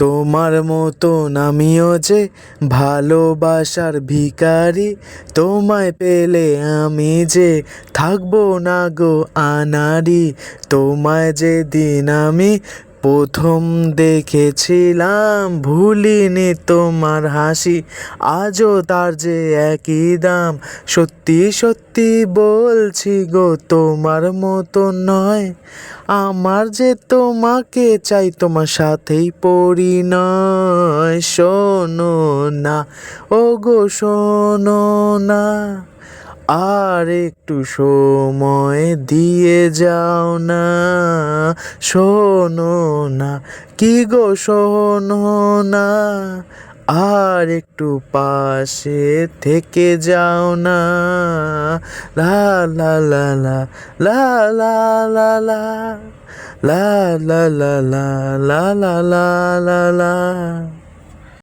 তোমার মতন আমিও যে ভালোবাসার ভিখারি, তোমায় পেলে আমি যে থাকবো না গো আনাড়ি। তোমায় যেদিন আমি প্রথম দেখেছিলাম, ভুলিনি তোমার হাসি, আজও তার যে একই দাম। সত্যি সত্যি বলছি গো, তোমার মতো নয়। আমার যে তোমাকে চাই, তোমার সাথেই পরিণয়। শোনো না, ও গো শোনো না, আর একটু সময় দিয়ে যাও না। শোনো না, কি গো শোনো না, আর একটু পাশে থেকে যাও না। লা লা লা লা লা লা লা লা লা লা লা লা লা লা লা লা।